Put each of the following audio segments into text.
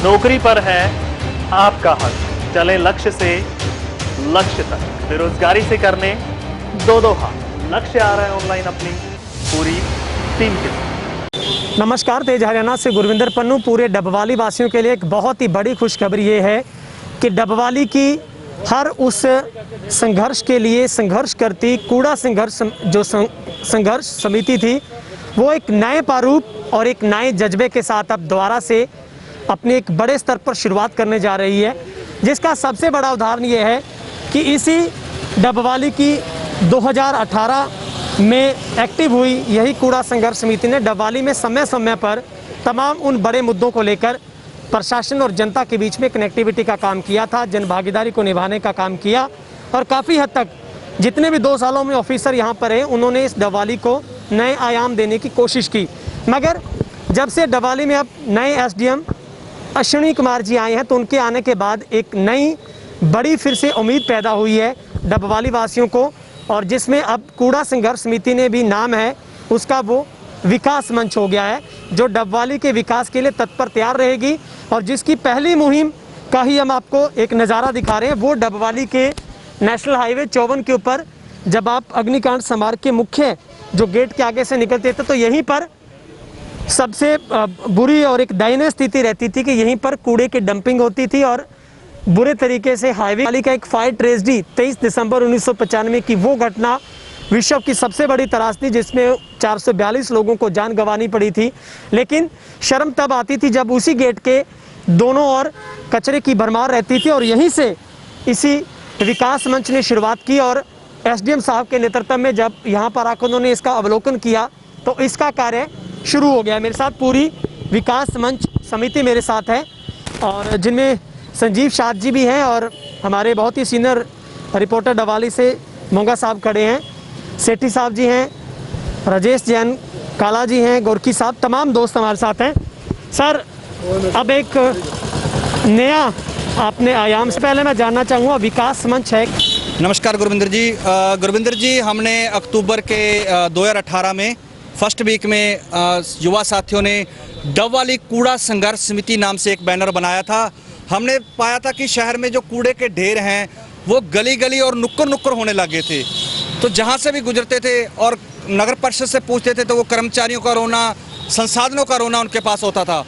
नौकरी पर है आपका हक, चले लक्ष्य से लक्ष्य तक, बेरोजगारी से करने दो हाथ। लक्ष्य आ रहा है ऑनलाइन अपनी पूरी टीम के साथ। नमस्कार, तेज हरियाणा से गुरविंदर पन्नू। पूरे डबवाली वासियों के लिए एक बहुत ही बड़ी खुशखबरी ये है कि डबवाली की हर उस संघर्ष के लिए संघर्ष करती कूड़ा संघर्ष समिति थी, वो एक नए प्रारूप और एक नए जज्बे के साथ अब दोबारा से अपने एक बड़े स्तर पर शुरुआत करने जा रही है, जिसका सबसे बड़ा उदाहरण ये है कि इसी डबवाली की 2018 में एक्टिव हुई यही कूड़ा संघर्ष समिति ने डबवाली में समय समय पर तमाम उन बड़े मुद्दों को लेकर प्रशासन और जनता के बीच में कनेक्टिविटी का काम किया था, जनभागीदारी को निभाने का काम किया और काफ़ी हद तक जितने भी 2 सालों में ऑफिसर यहाँ पर हैं उन्होंने इस डबवाली को नए आयाम देने की कोशिश की। मगर जब से डबवाली में अब नए एसडीएम अश्विनी कुमार जी आए हैं तो उनके आने के बाद एक नई बड़ी फिर से उम्मीद पैदा हुई है डबवाली वासियों को, और जिसमें अब कूड़ा संघर्ष समिति ने भी नाम है उसका वो विकास मंच हो गया है, जो डबवाली के विकास के लिए तत्पर तैयार रहेगी। और जिसकी पहली मुहिम का ही हम आपको एक नज़ारा दिखा रहे हैं, वो डबवाली के नेशनल हाईवे 54 के ऊपर जब आप अग्निकांड समारोह के मुख्य जो गेट के आगे से निकलते थे तो यहीं पर सबसे बुरी और एक दयनीय स्थिति रहती थी कि यहीं पर कूड़े की डंपिंग होती थी और बुरे तरीके से हाईवे वाली का एक फायर ट्रेजेडी 23 दिसंबर 1995 की वो घटना विश्व की सबसे बड़ी त्रासदी जिसमें 442 लोगों को जान गंवानी पड़ी थी। लेकिन शर्म तब आती थी जब उसी गेट के दोनों ओर कचरे की भरमार रहती थी, और यहीं से इसी विकास मंच ने शुरुआत की और एसडीएम साहब के नेतृत्व में जब यहाँ पर आकर उन्होंने इसका अवलोकन किया तो इसका कार्य शुरू हो गया। मेरे साथ पूरी विकास मंच समिति मेरे साथ है और जिनमें संजीव शाह जी भी हैं और हमारे बहुत ही सीनियर रिपोर्टर डबवाली से मोंगा साहब खड़े हैं, सेठी साहब जी हैं, राजेश जैन काला जी हैं, गोरकी साहब, तमाम दोस्त हमारे साथ हैं। सर, अब एक नया आपने आयाम, से पहले मैं जानना चाहूँगा विकास मंच है। नमस्कार गुरविंदर जी, हमने अक्टूबर के 2018 में फर्स्ट वीक में युवा साथियों ने डबवाली कूड़ा संघर्ष समिति नाम से एक बैनर बनाया था। हमने पाया था कि शहर में जो कूड़े के ढेर हैं वो गली गली और नुक्कड़ नुक्कड़ होने लगे थे, तो जहाँ से भी गुजरते थे और नगर परिषद से पूछते थे तो वो कर्मचारियों का रोना, संसाधनों का रोना उनके पास होता था।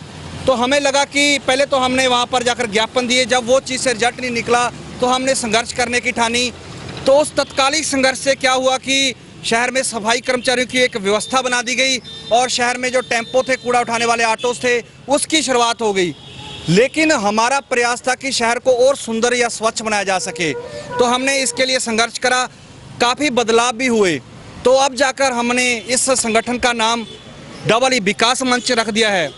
तो हमें लगा कि पहले तो हमने वहाँ पर जाकर ज्ञापन दिए, जब वो चीज़ से रिजल्ट नहीं निकला तो हमने संघर्ष करने की ठानी। तो उस तत्कालिक संघर्ष से क्या हुआ कि शहर में सफाई कर्मचारियों की एक व्यवस्था बना दी गई और शहर में जो टेम्पो थे, कूड़ा उठाने वाले ऑटोस थे, उसकी शुरुआत हो गई। लेकिन हमारा प्रयास था कि शहर को और सुंदर या स्वच्छ बनाया जा सके, तो हमने इसके लिए संघर्ष करा, काफ़ी बदलाव भी हुए। तो अब जाकर हमने इस संगठन का नाम डबवाली विकास मंच रख दिया है।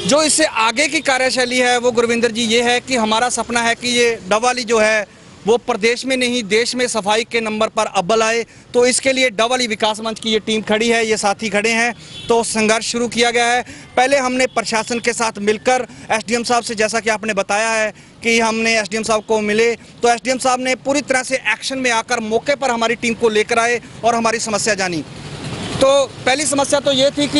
जो इससे आगे की कार्यशैली है वो गुरविंदर जी ये है कि हमारा सपना है कि ये डबवाली जो है वो प्रदेश में नहीं देश में सफाई के नंबर पर अव्वल आए। तो इसके लिए डबवाली विकास मंच की ये टीम खड़ी है, ये साथी खड़े हैं, तो संघर्ष शुरू किया गया है। पहले हमने प्रशासन के साथ मिलकर एसडीएम साहब से, जैसा कि आपने बताया है कि हमने एसडीएम साहब को मिले, तो एसडीएम साहब ने पूरी तरह से एक्शन में आकर मौके पर हमारी टीम को लेकर आए और हमारी समस्या जानी। तो पहली समस्या तो ये थी कि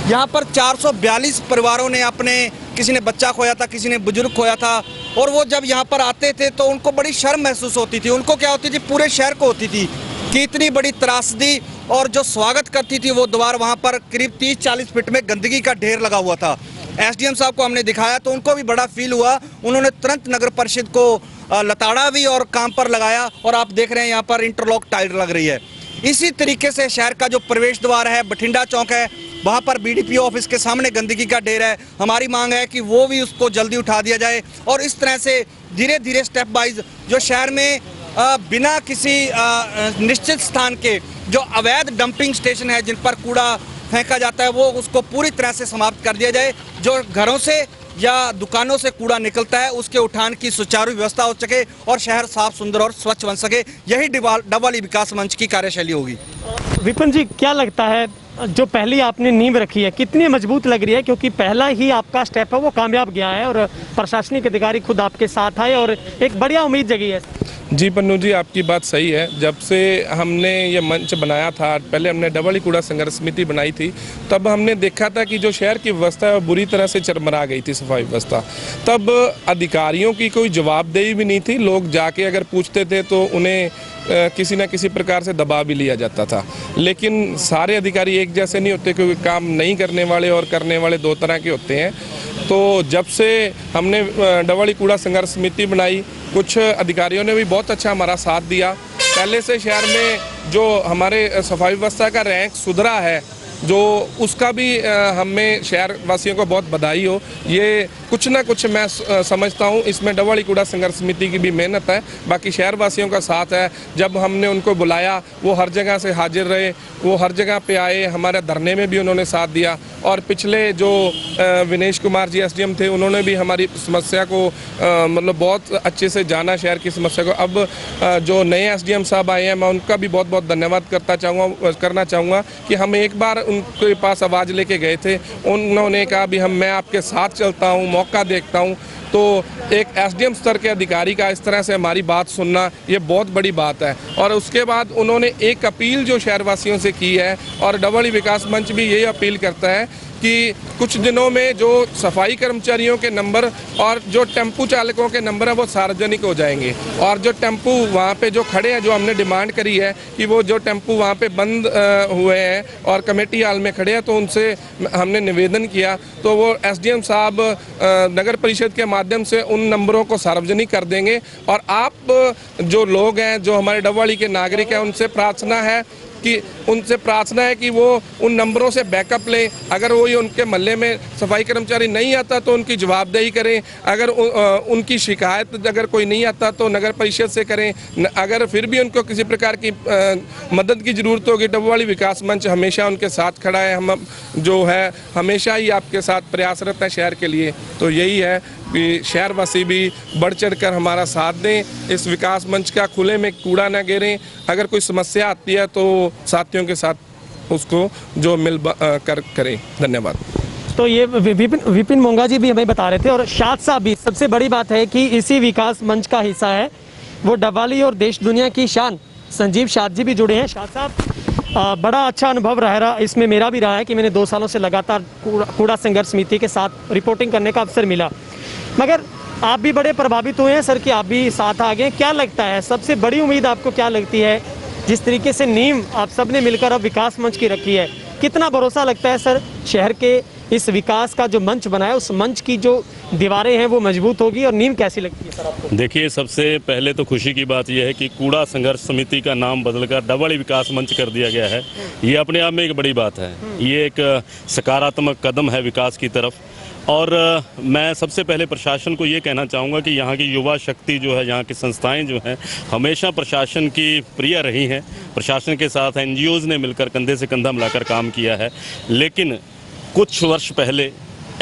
यहाँ पर 442 परिवारों ने अपने, किसी ने बच्चा खोया था, किसी ने बुजुर्ग खोया था, और वो जब यहाँ पर आते थे तो उनको बड़ी शर्म महसूस होती थी। उनको क्या होती थी, पूरे शहर को होती थी कि इतनी बड़ी त्रासदी, और जो स्वागत करती थी वो द्वार वहाँ पर करीब 30-40 फीट में गंदगी का ढेर लगा हुआ था। एसडीएम साहब को हमने दिखाया तो उनको भी बड़ा फील हुआ, उन्होंने तुरंत नगर परिषद को लताड़ा भी और काम पर लगाया, और आप देख रहे हैं यहाँ पर इंटरलॉक टाइल लग रही है। इसी तरीके से शहर का जो प्रवेश द्वार है, बठिंडा चौक है, वहाँ पर बीडीपीओ ऑफिस के सामने गंदगी का ढेर है। हमारी मांग है कि वो भी उसको जल्दी उठा दिया जाए, और इस तरह से धीरे धीरे स्टेप वाइज जो शहर में बिना किसी निश्चित स्थान के जो अवैध डंपिंग स्टेशन है जिन पर कूड़ा फेंका जाता है, वो उसको पूरी तरह से समाप्त कर दिया जाए। जो घरों से या दुकानों से कूड़ा निकलता है उसके उठान की सुचारू व्यवस्था हो सके और शहर साफ, सुंदर और स्वच्छ बन सके, यही डबवाली विकास मंच की कार्यशैली होगी। विपिन जी, क्या लगता है जो पहली आपने नींव रखी है कितनी मजबूत लग रही है, क्योंकि पहला ही आपका स्टेप है वो कामयाब गया है और प्रशासनिक अधिकारी खुद आपके साथ आए और एक बढ़िया उम्मीद जगी है? जी पन्नू जी, आपकी बात सही है। जब से हमने ये मंच बनाया था, पहले हमने डबल ही कूड़ा संघर्ष समिति बनाई थी, तब हमने देखा था कि जो शहर की व्यवस्था है वो बुरी तरह से चरमरा गई थी, सफाई व्यवस्था। तब अधिकारियों की कोई जवाबदेही भी नहीं थी। लोग जाके अगर पूछते थे तो उन्हें किसी न किसी प्रकार से दबा भी लिया जाता था। लेकिन सारे अधिकारी एक जैसे नहीं होते, क्योंकि काम नहीं करने वाले और करने वाले दो तरह के होते हैं। तो जब से हमने डबल ही कूड़ा संघर्ष समिति बनाई, कुछ अधिकारियों ने भी बहुत अच्छा हमारा साथ दिया। पहले से शहर में जो हमारे सफाई व्यवस्था का रैंक सुधरा है, जो उसका भी हमें शहर वासियों को बहुत बधाई हो। ये कुछ ना कुछ मैं समझता हूँ इसमें डबल ही कूड़ा संघर्ष समिति की भी मेहनत है, बाकी शहर वासियों का साथ है। जब हमने उनको बुलाया वो हर जगह से हाजिर रहे, वो हर जगह पे आए, हमारे धरने में भी उन्होंने साथ दिया। और पिछले जो विनेश कुमार जी एसडीएम थे, उन्होंने भी हमारी समस्या को मतलब बहुत अच्छे से जाना, शहर की समस्या को। अब जो नए एसडीएम साहब आए हैं, मैं उनका भी बहुत बहुत धन्यवाद करना चाहूँगा कि हम एक बार उनके पास आवाज़ लेके गए थे। उन्होंने कहा भी मैं आपके साथ चलता हूँ, मौका देखता हूँ। तो एक एसडीएम स्तर के अधिकारी का इस तरह से हमारी बात सुनना, ये बहुत बड़ी बात है। और उसके बाद उन्होंने एक अपील जो शहरवासियों से की है, और डबल ही विकास मंच भी यही अपील करता है कि कुछ दिनों में जो सफाई कर्मचारियों के नंबर और जो टेम्पू चालकों के नंबर है वो सार्वजनिक हो जाएंगे। और जो टेम्पू वहाँ पे जो खड़े हैं, जो हमने डिमांड करी है कि वो जो टेम्पू वहाँ पे बंद हुए हैं और कमेटी हाल में खड़े हैं, तो उनसे हमने निवेदन किया, तो वो एसडीएम साहब नगर परिषद के माध्यम से उन नंबरों को सार्वजनिक कर देंगे। और आप जो लोग हैं, जो हमारे डबवाली के नागरिक हैं, उनसे प्रार्थना है कि वो उन नंबरों से बैकअप लें। अगर वो उनके मोहल्ले में सफाई कर्मचारी नहीं आता तो उनकी जवाबदेही करें। अगर उनकी शिकायत अगर कोई नहीं आता तो नगर परिषद से करें। अगर फिर भी उनको किसी प्रकार की मदद की ज़रूरत होगी, डबवाली विकास मंच हमेशा उनके साथ खड़ा है। हम जो है हमेशा ही आपके साथ प्रयासरत है शहर के लिए। तो यही है कि शहरवासी भी बढ़ चढ़ कर हमारा साथ दें। इस विकास मंच का खुले में कूड़ा न गिरें। अगर कोई समस्या आती है तो साथियों के साथ उसको जो मिल कर करें। धन्यवाद। तो ये विपिन मोंगा जी भी हमें बता रहे थे, और शाद साहब भी। सबसे बड़ी बात है कि इसी विकास मंच का हिस्सा है वो डबवाली और देश दुनिया की शान संजीव शाद जी भी जुड़े हैं। शाद साहब, बड़ा अच्छा अनुभव रहा इसमें, मेरा भी रहा है कि मैंने 2 सालों से लगातार कूड़ा संघर्ष समिति के साथ रिपोर्टिंग करने का अवसर मिला। मगर आप भी बड़े प्रभावित हुए हैं सर कि आप भी साथ आ गए। क्या लगता है, सबसे बड़ी उम्मीद आपको क्या लगती है, जिस तरीके से नींव आप सब ने मिलकर अब विकास मंच की रखी है, कितना भरोसा लगता है सर शहर के इस विकास का जो मंच बनाया, उस मंच की जो दीवारें हैं वो मजबूत होगी, और नींव कैसी लगती है सर आपको? देखिए, सबसे पहले तो खुशी की बात यह है कि कूड़ा संघर्ष समिति का नाम बदलकर डबल ही विकास मंच कर दिया गया है। ये अपने आप में एक बड़ी बात है। ये एक सकारात्मक कदम है विकास की तरफ। और मैं सबसे पहले प्रशासन को ये कहना चाहूँगा कि यहाँ की युवा शक्ति जो है, यहाँ की संस्थाएं जो हैं, हमेशा प्रशासन की प्रिय रही हैं। प्रशासन के साथ एनजीओज़ ने मिलकर कंधे से कंधा मिलाकर काम किया है। लेकिन कुछ वर्ष पहले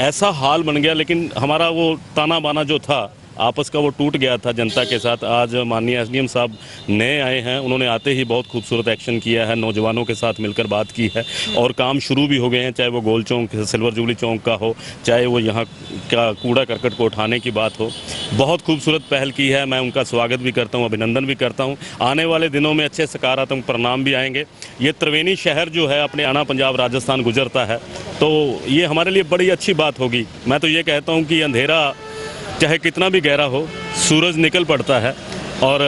ऐसा हाल बन गया, लेकिन हमारा वो ताना बाना जो था आपस का, वो टूट गया था जनता के साथ। आज माननीय एसडीएम साहब नए आए हैं, उन्होंने आते ही बहुत खूबसूरत एक्शन किया है, नौजवानों के साथ मिलकर बात की है, और काम शुरू भी हो गए हैं। चाहे वो गोल चौक, सिल्वर जुबली चौक का हो, चाहे वो यहाँ का कूड़ा करकट को उठाने की बात हो, बहुत खूबसूरत पहल की है। मैं उनका स्वागत भी करता हूँ, अभिनंदन भी करता हूँ। आने वाले दिनों में अच्छे सकारात्मक परिणाम भी आएंगे। ये त्रिवेणी शहर जो है अपने आना पंजाब राजस्थान गुजरता है, तो ये हमारे लिए बड़ी अच्छी बात होगी। मैं तो ये कहता हूँ कि अंधेरा चाहे कितना भी गहरा हो, सूरज निकल पड़ता है। और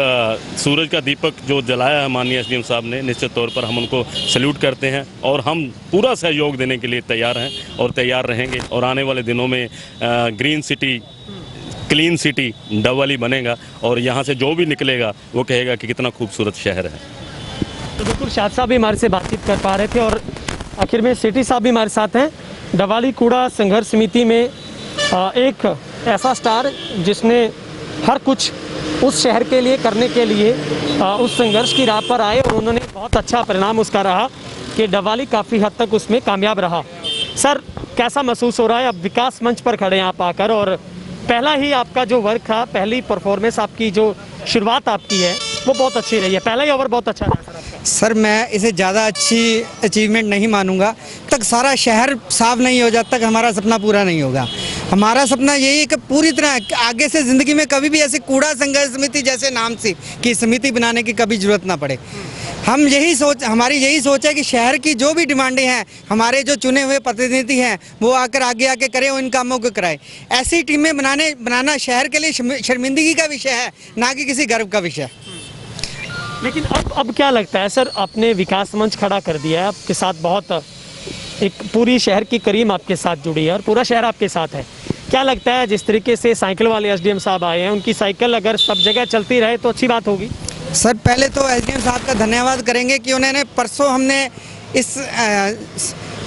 सूरज का दीपक जो जलाया है माननीय एसडीएम साहब ने, निश्चित तौर पर हम उनको सैल्यूट करते हैं, और हम पूरा सहयोग देने के लिए तैयार हैं और तैयार रहेंगे। और आने वाले दिनों में green city, clean city Dabwali बनेगा, और यहाँ से जो भी निकलेगा वो कहेगा कि कितना खूबसूरत शहर है। तो बिल्कुल शाद साहब भी हमारे से बातचीत कर पा रहे थे, और आखिर में सिटी साहब भी हमारे साथ हैं। डबवाली कूड़ा संघर्ष समिति में एक ऐसा स्टार जिसने हर कुछ उस शहर के लिए करने के लिए उस संघर्ष की राह पर आए, और उन्होंने बहुत अच्छा परिणाम उसका रहा कि डबवाली काफ़ी हद तक उसमें कामयाब रहा। सर, कैसा महसूस हो रहा है? अब विकास मंच पर खड़े हैं आप आकर, और पहला ही आपका जो वर्क था, पहली परफॉर्मेंस आपकी, जो शुरुआत आपकी है, वो बहुत अच्छी रही है। पहला ही ओवर बहुत अच्छा रहा सर आपका। सर, मैं इसे ज़्यादा अच्छी अचीवमेंट नहीं मानूंगा। तक सारा शहर साफ नहीं हो जाता तक हमारा सपना पूरा नहीं होगा। हमारा सपना यही है कि पूरी तरह आगे से ज़िंदगी में कभी भी ऐसे कूड़ा संघर्ष समिति जैसे नाम से की समिति बनाने की कभी ज़रूरत ना पड़े। हमारी यही सोच है कि शहर की जो भी डिमांडें हैं, हमारे जो चुने हुए प्रतिनिधि हैं वो आकर आगे करें और इन कामों को कराएं। ऐसी टीमें बनाना शहर के लिए शर्मिंदगी का विषय है, ना कि किसी गर्व का विषय। लेकिन अब क्या लगता है सर, आपने विकास मंच खड़ा कर दिया है, आपके साथ बहुत एक पूरी शहर की करीम आपके साथ जुड़ी है और पूरा शहर आपके साथ है। क्या लगता है जिस तरीके से साइकिल वाले एसडीएम साहब आए हैं, उनकी साइकिल अगर सब जगह चलती रहे तो अच्छी बात होगी? सर पहले तो एसडीएम साहब का धन्यवाद करेंगे कि उन्होंने परसों हमने इस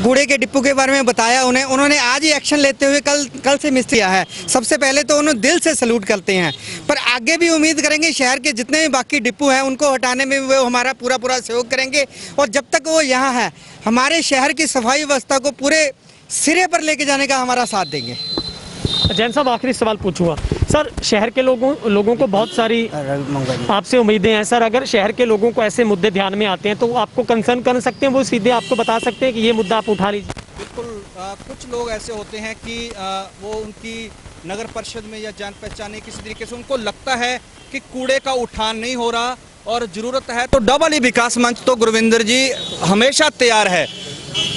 कूड़े के डिपो के बारे में बताया, उन्होंने आज ही एक्शन लेते हुए कल से मिस किया है। सबसे पहले तो उन्हें दिल से सैल्यूट करते हैं, पर आगे भी उम्मीद करेंगे शहर के जितने भी बाकी डिपो हैं उनको हटाने में वो हमारा पूरा सहयोग करेंगे। और जब तक वो यहाँ है, हमारे शहर की सफाई व्यवस्था को पूरे सिरे पर लेके जाने का हमारा साथ देंगे। जैन साहब, आखिरी सवाल पूछूंगा सर, शहर के लोगों को बहुत सारी आपसे उम्मीदें हैं सर। अगर शहर के लोगों को ऐसे मुद्दे ध्यान में आते हैं तो आपको कंसर्न कर सकते हैं, वो सीधे आपको बता सकते हैं कि ये मुद्दा आप उठा लीजिए? बिल्कुल, कुछ लोग ऐसे होते हैं कि वो उनकी नगर परिषद में या जान पहचाने किसी तरीके से उनको लगता है कि कूड़े का उठान नहीं हो रहा और ज़रूरत है, तो डबल विकास मंच तो गुरविंदर जी हमेशा तैयार है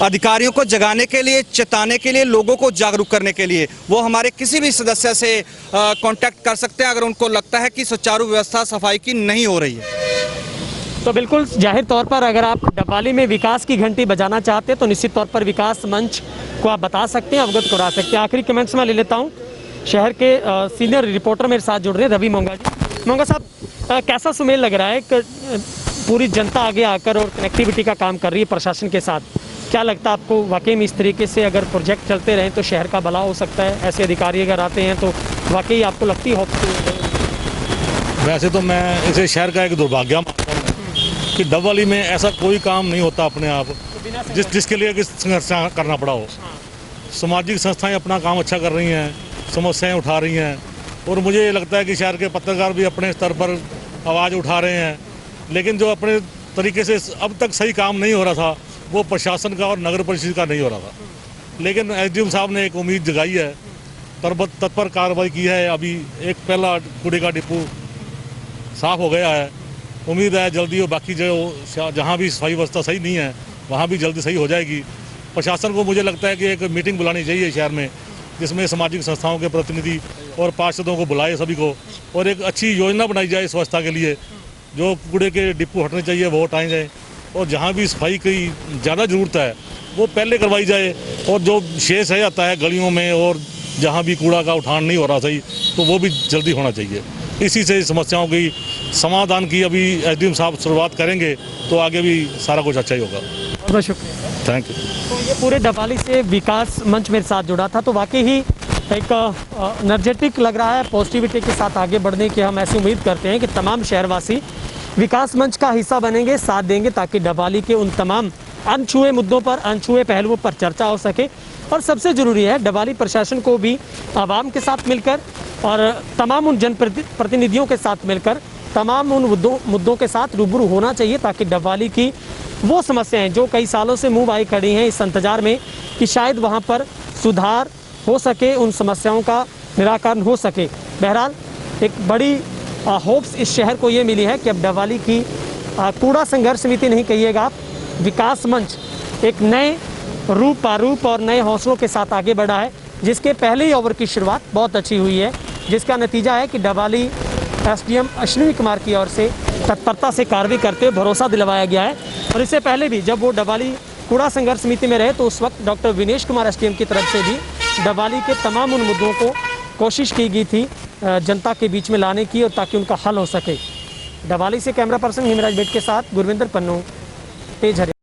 अधिकारियों को जगाने के लिए, चेताने के लिए, लोगों को जागरूक करने के लिए। वो हमारे किसी भी सदस्य से कांटेक्ट कर सकते हैं अगर उनको लगता है कि सुचारू व्यवस्था सफाई की नहीं हो रही है। तो बिल्कुल जाहिर तौर पर अगर आप डबवाली में विकास की घंटी बजाना चाहते हैं तो निश्चित तौर पर विकास मंच को आप बता सकते हैं, अवगत करा सकते हैं। आखिरी कमेंट्स में ले लेता हूँ, शहर के सीनियर रिपोर्टर मेरे साथ जुड़ रहे हैं, रवि मोंगा जी। मोंगा साहब, कैसा सुमेल लग रहा है कि पूरी जनता आगे आकर और कनेक्टिविटी का काम कर रही है प्रशासन के साथ? क्या लगता है आपको वाकई में इस तरीके से अगर प्रोजेक्ट चलते रहें तो शहर का भला हो सकता है? ऐसे अधिकारी अगर आते हैं तो वाकई आपको लगती है? वैसे तो मैं इसे शहर का एक दुर्भाग्य मानता हूँ कि डबवाली में ऐसा कोई काम नहीं होता अपने आप जिसके लिए संघर्ष करना पड़ा हो। सामाजिक संस्थाएं अपना काम अच्छा कर रही हैं, समस्याएं उठा रही हैं, और मुझे लगता है कि शहर के पत्रकार भी अपने स्तर पर आवाज़ उठा रहे हैं। लेकिन जो अपने तरीके से अब तक सही काम नहीं हो रहा था वो प्रशासन का और नगर परिषद का नहीं हो रहा था। लेकिन एसडीएम साहब ने एक उम्मीद जगाई है, तत्पर कार्रवाई की है। अभी एक पहला कूड़े का डिपो साफ हो गया है, उम्मीद है जल्दी हो। बाकी जो जहाँ भी सफाई व्यवस्था सही नहीं है वहाँ भी जल्दी सही हो जाएगी। प्रशासन को मुझे लगता है कि एक मीटिंग बुलानी चाहिए शहर में, जिसमें सामाजिक संस्थाओं के प्रतिनिधि और पार्षदों को बुलाए सभी को, और एक अच्छी योजना बनाई जाए स्वच्छता के लिए। जो कूड़े के डिपो हटने चाहिए वो हटाए जाएँ, और जहाँ भी सफाई की ज़्यादा ज़रूरत है वो पहले करवाई जाए, और जो शेष रह जाता है गलियों में और जहाँ भी कूड़ा का उठान नहीं हो रहा सही तो वो भी जल्दी होना चाहिए। इसी से समस्याओं की समाधान की अभी एसडीएम साहब शुरुआत करेंगे तो आगे भी सारा कुछ अच्छा ही होगा। बहुत बहुत शुक्रिया, थैंक यू। तो ये पूरे डबवाली से विकास मंच मेरे साथ जुड़ा था, तो वाकई ही एक एनर्जेटिक लग रहा है, पॉजिटिविटी के साथ आगे बढ़ने की हम ऐसी उम्मीद करते हैं कि तमाम शहरवासी विकास मंच का हिस्सा बनेंगे, साथ देंगे, ताकि डबवाली के उन तमाम अनछुए मुद्दों पर, अनछुए पहलुओं पर चर्चा हो सके। और सबसे ज़रूरी है डबवाली प्रशासन को भी आवाम के साथ मिलकर और तमाम उन जनप्रतिनिधियों के साथ मिलकर तमाम उन मुद्दों के साथ रूबरू होना चाहिए, ताकि डबवाली की वो समस्याएं जो कई सालों से मुँह बाई खड़ी हैं इस इंतजार में कि शायद वहाँ पर सुधार हो सके, उन समस्याओं का निराकरण हो सके। बहरहाल एक बड़ी होप्स इस शहर को ये मिली है कि अब डबवाली की कूड़ा संघर्ष समिति नहीं कहिएगा आप, विकास मंच एक नए रूप और नए हौसलों के साथ आगे बढ़ा है, जिसके पहले ही ओवर की शुरुआत बहुत अच्छी हुई है, जिसका नतीजा है कि डबवाली एसडीएम अश्विनी कुमार की ओर से तत्परता से कार्रवाई करते हुए भरोसा दिलवाया गया है। और इससे पहले भी जब वो डबवाली कूड़ा संघर्ष समिति में रहे तो उस वक्त डॉक्टर विनेश कुमार एसडीएम की तरफ से भी डबवाली के तमाम उन मुद्दों को कोशिश की गई थी जनता के बीच में लाने की, और ताकि उनका हल हो सके। डबवाली से कैमरा पर्सन हिमराज बेट के साथ गुरविंदर पन्नू, तेज हरियाणा।